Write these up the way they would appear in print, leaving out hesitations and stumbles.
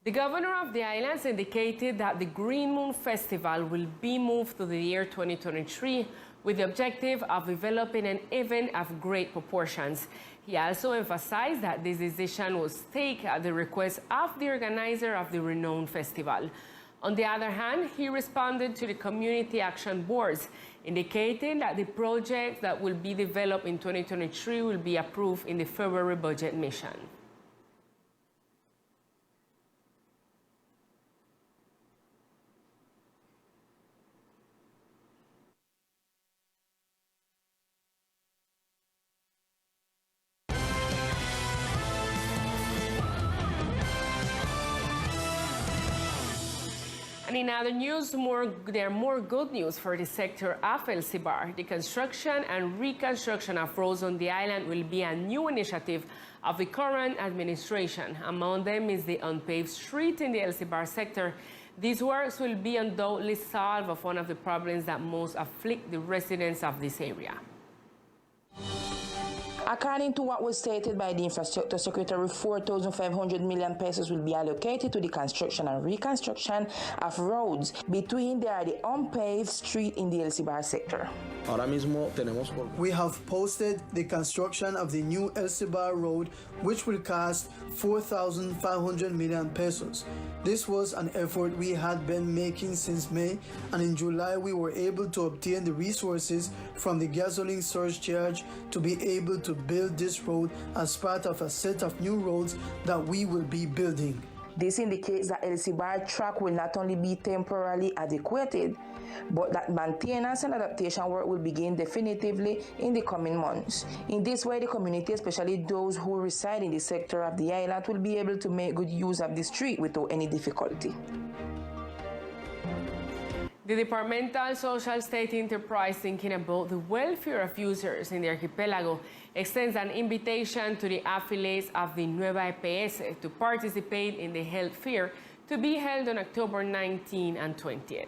The governor of the islands indicated that the Green Moon Festival will be moved to the year 2023 with the objective of developing an event of great proportions. He also emphasized that this decision was taken at the request of the organizer of the renowned festival. On the other hand, he responded to the community action boards, indicating that the projects that will be developed in 2023 will be approved in the February budget mission. And in other news, there are more good news for the sector of El Cibar. The construction and reconstruction of roads on the island will be a new initiative of the current administration. Among them is the unpaved street in the El Cibar sector. These works will be undoubtedly solve of one of the problems that most afflict the residents of this area. According to what was stated by the Infrastructure Secretary, 4,500 million pesos will be allocated to the construction and reconstruction of roads. Between there are the unpaved street in the El Cibar sector. We have posted the construction of the new El Cibar road, which will cost 4,500 million pesos. This was an effort we had been making since May, and in July we were able to obtain the resources from the gasoline surcharge to be able to build this road as part of a set of new roads that we will be building. This indicates that El Cibar track will not only be temporarily adequated, but that maintenance and adaptation work will begin definitively in the coming months. In this way, the community, especially those who reside in the sector of the island, will be able to make good use of the street without any difficulty. The departmental social state enterprise thinking about the welfare of users in the archipelago extends an invitation to the affiliates of the Nueva EPS to participate in the health fair to be held on October 19 and 20th.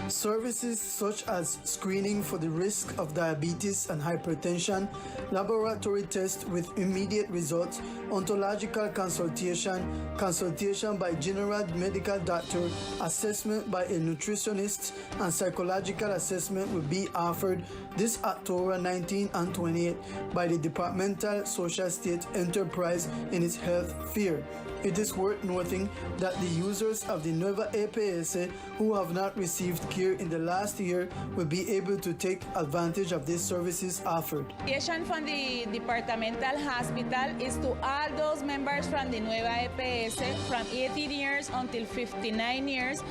Services such as screening for the risk of diabetes and hypertension, laboratory tests with immediate results, ontological consultation, consultation by general medical doctor, assessment by a nutritionist, and psychological assessment will be offered this October 19 and 28 by the Departmental Social State Enterprise in its health fair. It is worth noting that the users of the Nueva EPS who have not received care in the last year will be able to take advantage of these services offered. The invitation from the departmental hospital is to all those members from the Nueva EPS from 18 years until 59 years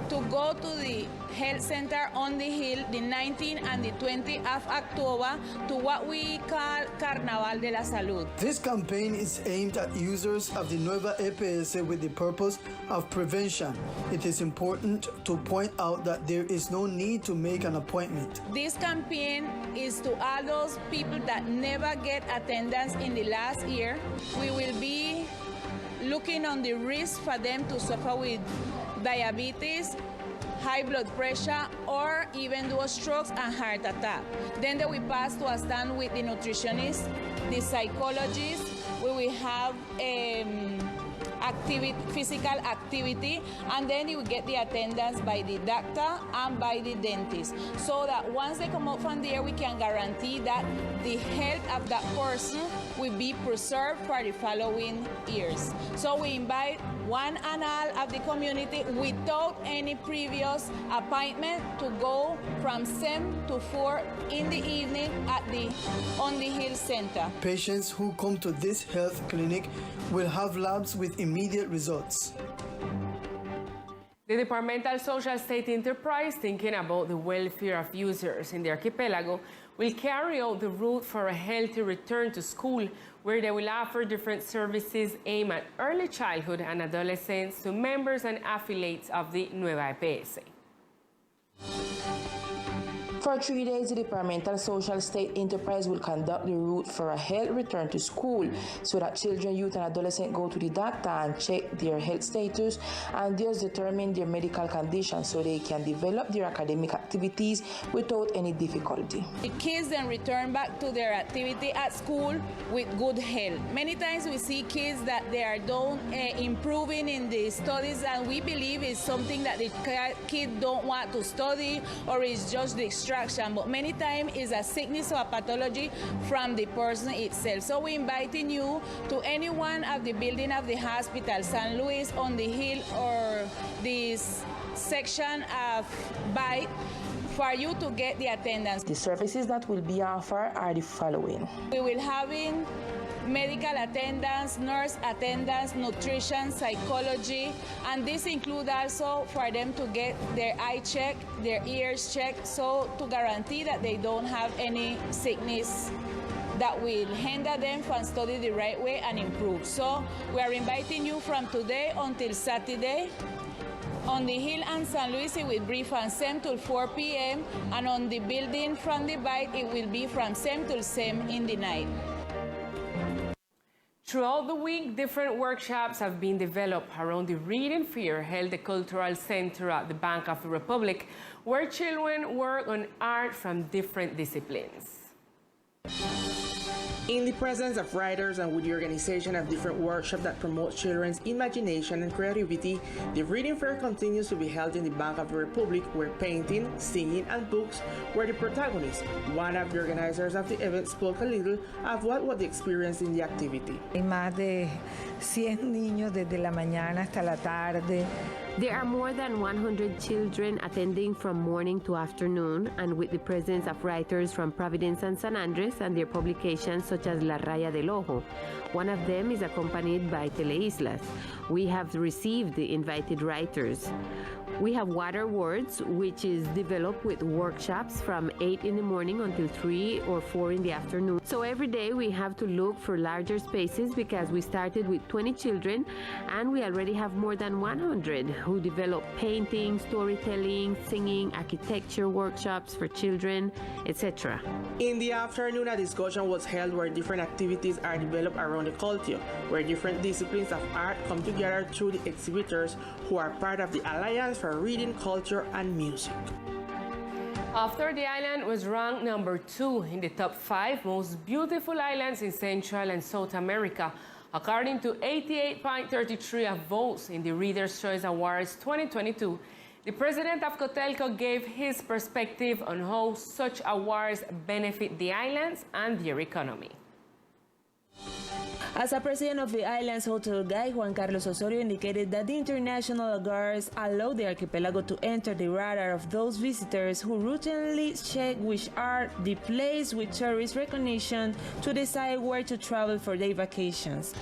to go to the health center on the hill the 19th and the 20th of October to what we call Carnaval de la Salud. This campaign is aimed at users of the Nueva EPS with the purpose of prevention. It is important to point out that there is no need to make an appointment. This campaign is to all those people that never get attendance in the last year. We will be looking on the risk for them to suffer with diabetes, high blood pressure, or even do strokes and heart attack. Then they will pass to a stand with the nutritionist, the psychologist. We will have physical activity, and then you will get the attendance by the doctor and by the dentist, so that once they come out from there, we can guarantee that the health of that person will be preserved for the following years. So we invite one and all of the community without any previous appointment to go from 7 to 4 in the evening on the Hill Center. Patients who come to this health clinic will have labs with immediate results. The Departmental Social State Enterprise, thinking about the welfare of users in the archipelago, will carry out the route for a healthy return to school, where they will offer different services aimed at early childhood and adolescence to members and affiliates of the Nueva EPS. For 3 days, the Departmental Social State Enterprise will conduct the route for a health return to school so that children, youth, and adolescents go to the doctor and check their health status and thus determine their medical condition so they can develop their academic activities without any difficulty. The kids then return back to their activity at school with good health. Many times we see kids that they are improving in the studies, and we believe it's something that the kid don't want to study or it's just distraction, but many times it's a sickness or a pathology from the person itself. So we're inviting you to any one of the building of the hospital, San Luis, on the Hill, or this section of Bite, for you to get the attendance. The services that will be offered are the following. We will have medical attendance, nurse attendance, nutrition, psychology, and this includes also for them to get their eye checked, their ears checked, so to guarantee that they don't have any sickness that will hinder them from studying the right way and improve. So we are inviting you from today until Saturday. On the Hill and San Luis, it will be from 7 till 4 p.m. and on the building from the Bite, it will be from 7 till 7 in the night. Throughout the week, different workshops have been developed around the Reading for Your Health, the cultural center at the Bank of the Republic, where children work on art from different disciplines. In the presence of writers and with the organization of different workshops that promote children's imagination and creativity, the Reading Fair continues to be held in the Bank of the Republic, where painting, singing, and books were the protagonists. One of the organizers of the event spoke a little of what was the experience in the activity. Hay más de 100 niños desde la mañana hasta la tarde. There are more than 100 children attending from morning to afternoon, and with the presence of writers from Providence and San Andres and their publications such as La Raya del Ojo. One of them is accompanied by Teleislas. We have received the invited writers. We have Water Words, which is developed with workshops from 8 in the morning until 3 or 4 in the afternoon. So every day we have to look for larger spaces because we started with 20 children and we already have more than 100 who develop painting, storytelling, singing, architecture workshops for children, etc. In the afternoon, a discussion was held where different activities are developed around the culture, where different disciplines of art come together through the exhibitors who are part of the Alliance for Reading, Culture, and Music. After the island was ranked number 2 in the top 5 most beautiful islands in Central and South America, according to 88.33% of votes in the Reader's Choice Awards 2022, the president of Cotelco gave his perspective on how such awards benefit the islands and their economy. As a president of the island's hotel guide, Juan Carlos Osorio indicated that the international awards allow the archipelago to enter the radar of those visitors who routinely check which are the place with tourist recognition to decide where to travel for their vacations.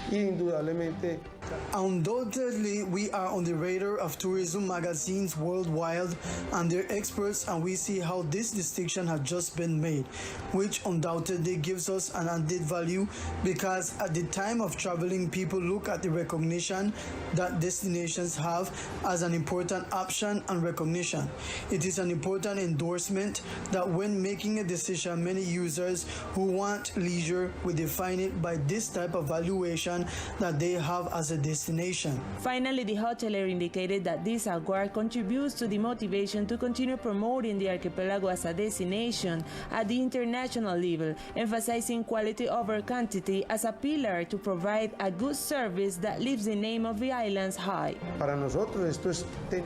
Undoubtedly, we are on the radar of tourism magazines worldwide and their experts, and we see how this distinction has just been made, which undoubtedly gives us an added value because at the time of traveling, people look at the recognition that destinations have as an important option and recognition. It is an important endorsement that when making a decision, many users who want leisure will define it by this type of valuation that they have as a destination. Finally, the hotelier indicated that this award contributes to the motivation to continue promoting the archipelago as a destination at the international level, emphasizing quality over quantity as a pillar to provide a good service that lifts the name of the islands high.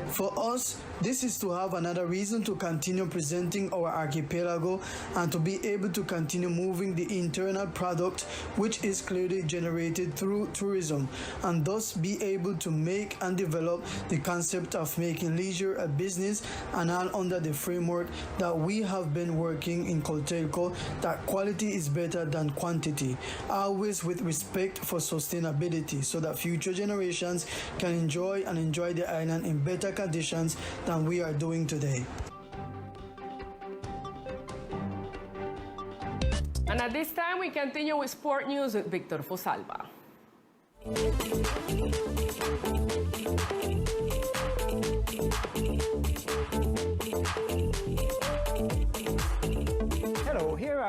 For us, this is to have another reason to continue presenting our archipelago and to be able to continue moving the internal product which is clearly generated through tourism, and thus be able to make and develop the concept of making leisure a business, and all under the framework that we have been working in Cotelco, that quality is better than quantity, always with respect for sustainability, so that future generations can enjoy the island in better conditions than we are doing today. And at this time, we continue with sport news with Victor Fosalva.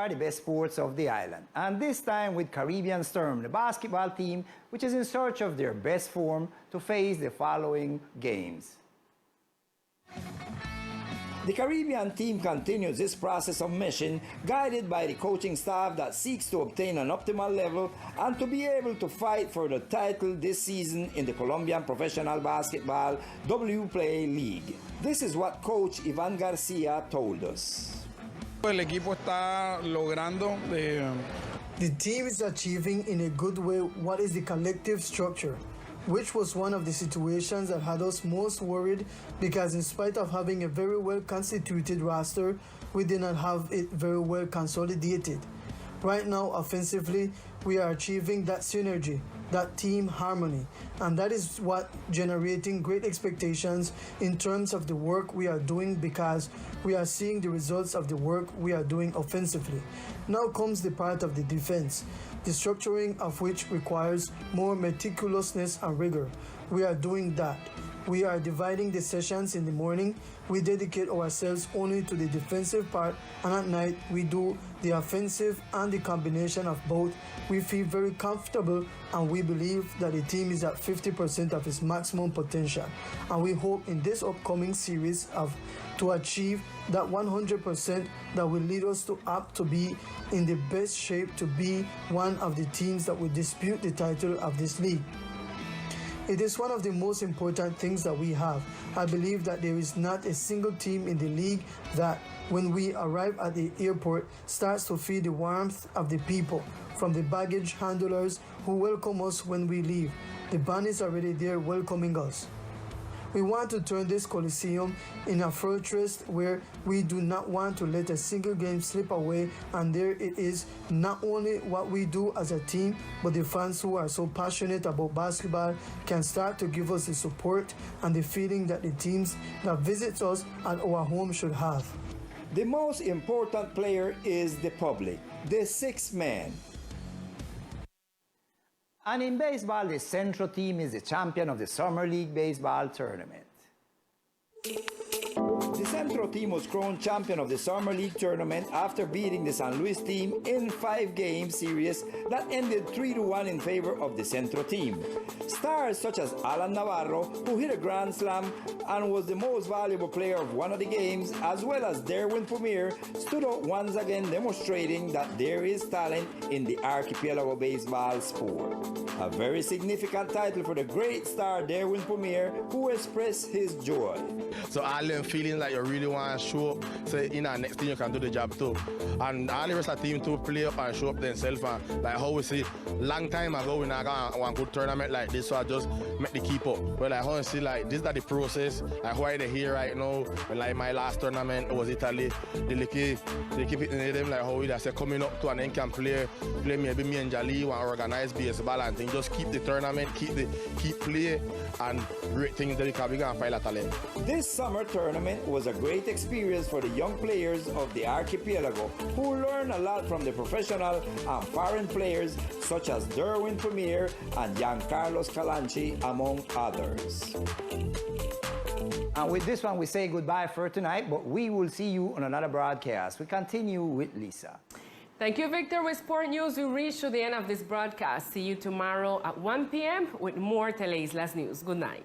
are the best sports of the island, and this time with Caribbean Storm, the basketball team, which is in search of their best form to face the following games. The Caribbean team continues its process of mission, guided by the coaching staff that seeks to obtain an optimal level and to be able to fight for the title this season in the Colombian Professional Basketball WPLA League. This is what Coach Ivan Garcia told us. El equipo está logrando The team is achieving in a good way what is the collective structure, which was one of the situations that had us most worried, because in spite of having a very well constituted roster, we did not have it very well consolidated. Right now, offensively, we are achieving that synergy, that team harmony, and that is what generating great expectations in terms of the work we are doing, because we are seeing the results of the work we are doing offensively. Now comes the part of the defense, the structuring of which requires more meticulousness and rigor. We are doing that. We are dividing the sessions. In the morning, we dedicate ourselves only to the defensive part, and at night we do the offensive, and the combination of both. We feel very comfortable, and we believe that the team is at 50% of its maximum potential, and we hope in this upcoming series to achieve that 100% that will lead us to be in the best shape to be one of the teams that will dispute the title of this league. It is one of the most important things that we have. I believe that there is not a single team in the league that, when we arrive at the airport, starts to feel the warmth of the people, from the baggage handlers who welcome us when we leave. The band is already there welcoming us. We want to turn this Coliseum in a fortress where we do not want to let a single game slip away, and there it is, not only what we do as a team, but the fans who are so passionate about basketball can start to give us the support and the feeling that the teams that visit us at our home should have. The most important player is the public, the sixth man. And in baseball, the Centro team is the champion of the Summer League Baseball Tournament. The Centro team was crowned champion of the Summer League Tournament after beating the San Luis team in 5-game series that ended 3-1 in favor of the Centro team. Stars such as Alan Navarro, who hit a grand slam and was the most valuable player of one of the games, as well as Derwin Premier, stood out once again, demonstrating that there is talent in the archipelago baseball sport. A very significant title for the great star Derwin Premier, who expressed his joy. So all them feeling like you really want to show up, say in our next team you can do the job too. And all the rest of the team to play up and show up themselves, and like how we see long time ago we not got one good tournament like this, so I just make the keep up. But like how you see like this is the process, like why they here right now. But like my last tournament it was Italy, they keep it in them like how we say coming up to and then can play maybe me and Jali want to organize baseball and things. Just keep the tournament, keep play and great things that we can find a talent. This summer tournament was a great experience for the young players of the archipelago, who learned a lot from the professional and foreign players such as Derwin Premier and Giancarlo Scalanci, among others. And with this one, we say goodbye for tonight, but we will see you on another broadcast. We continue with Lisa. Thank you, Victor. With Sport News, we reach to the end of this broadcast. See you tomorrow at 1 p.m. with more Teleislas News. Good night.